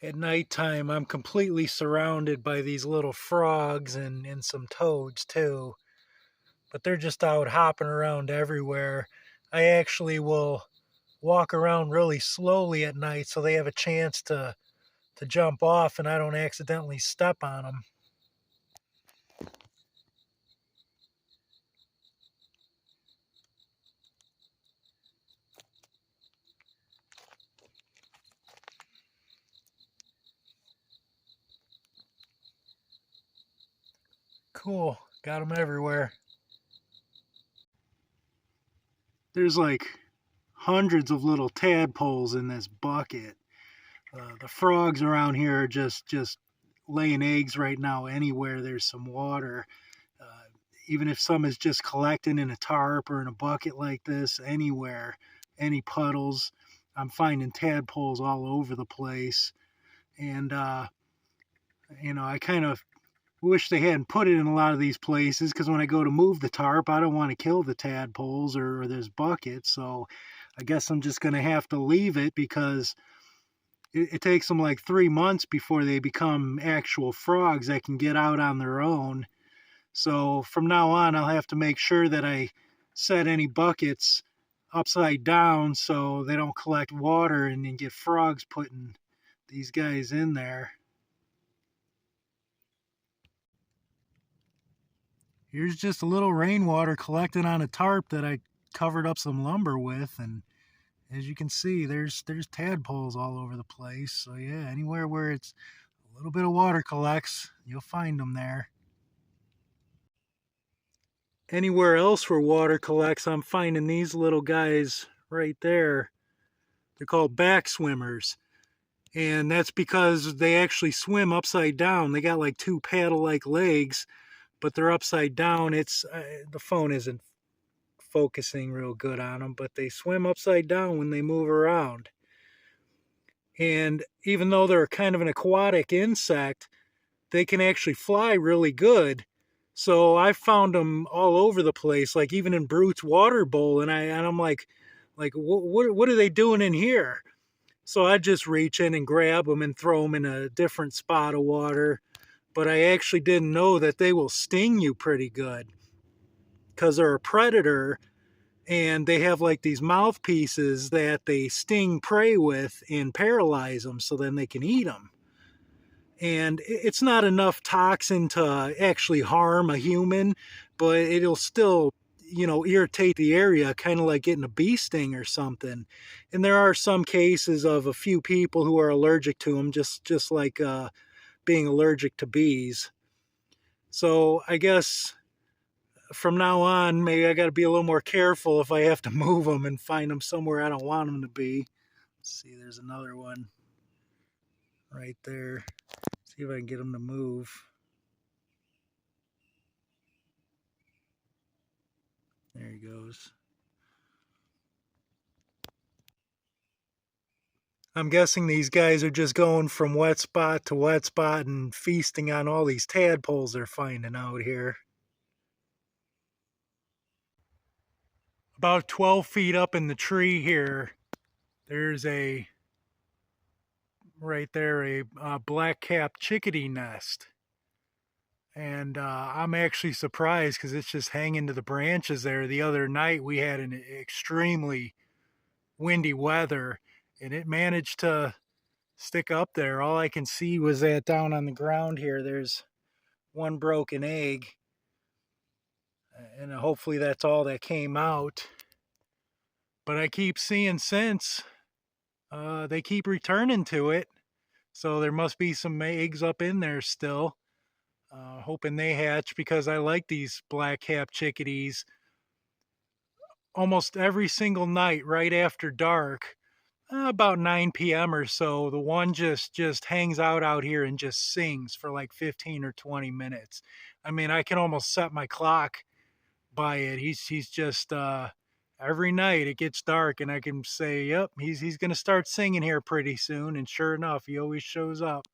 at nighttime, I'm completely surrounded by these little frogs and some toads too. But they're just out hopping around everywhere. I actually will walk around really slowly at night so they have a chance to jump off and I don't accidentally step on them. Cool, got them everywhere. There's like hundreds of little tadpoles in this bucket. The frogs around here are just laying eggs right now anywhere there's some water. Uh, Even if some is just collecting in a tarp or in a bucket like this, anywhere, any puddles, I'm finding tadpoles all over the place. And, I kind of wish they hadn't put it in a lot of these places because when I go to move the tarp, I don't want to kill the tadpoles or there's buckets. So I guess I'm just going to have to leave it because it takes them like 3 months before they become actual frogs that can get out on their own. So from now on, I'll have to make sure that I set any buckets upside down so they don't collect water and then get frogs putting these guys in there. Here's just a little rainwater collected on a tarp that I covered up some lumber with, and as you can see, there's tadpoles all over the place. So yeah, anywhere where it's a little bit of water collects, you'll find them there. Anywhere else where water collects, I'm finding these little guys right there. They're called backswimmers. And that's because they actually swim upside down. They got like two paddle-like legs, but they're upside down. It's the phone isn't focusing real good on them, but they swim upside down when they move around. And even though they're kind of an aquatic insect, they can actually fly really good. So I found them all over the place, like even in Brute's water bowl, and I'm like what are they doing in here? So I just reach in and grab them and throw them in a different spot of water. But I actually didn't know that they will sting you pretty good because they're a predator and they have like these mouthpieces that they sting prey with and paralyze them so then they can eat them. And it's not enough toxin to actually harm a human, but it'll still, irritate the area, kind of like getting a bee sting or something. And there are some cases of a few people who are allergic to them, just like being allergic to bees. So I guess from now on, maybe I got to be a little more careful if I have to move them and find them somewhere I don't want them to be. Let's see, there's another one right there. See if I can get them to move. There he goes. I'm guessing these guys are just going from wet spot to wet spot and feasting on all these tadpoles they're finding out here. About 12 feet up in the tree here, there's right there, a black-capped chickadee nest. And I'm actually surprised because it's just hanging to the branches there. The other night we had an extremely windy weather and it managed to stick up there. All I can see was that down on the ground here, there's one broken egg. And hopefully that's all that came out. But I keep seeing since they keep returning to it. So there must be some eggs up in there still. Hoping they hatch because I like these black-capped chickadees. Almost every single night right after dark, about 9 p.m. or so, the one just hangs out here and just sings for like 15 or 20 minutes. I mean, I can almost set my clock by it. He's just every night it gets dark and I can say, yep, he's going to start singing here pretty soon, and sure enough, he always shows up.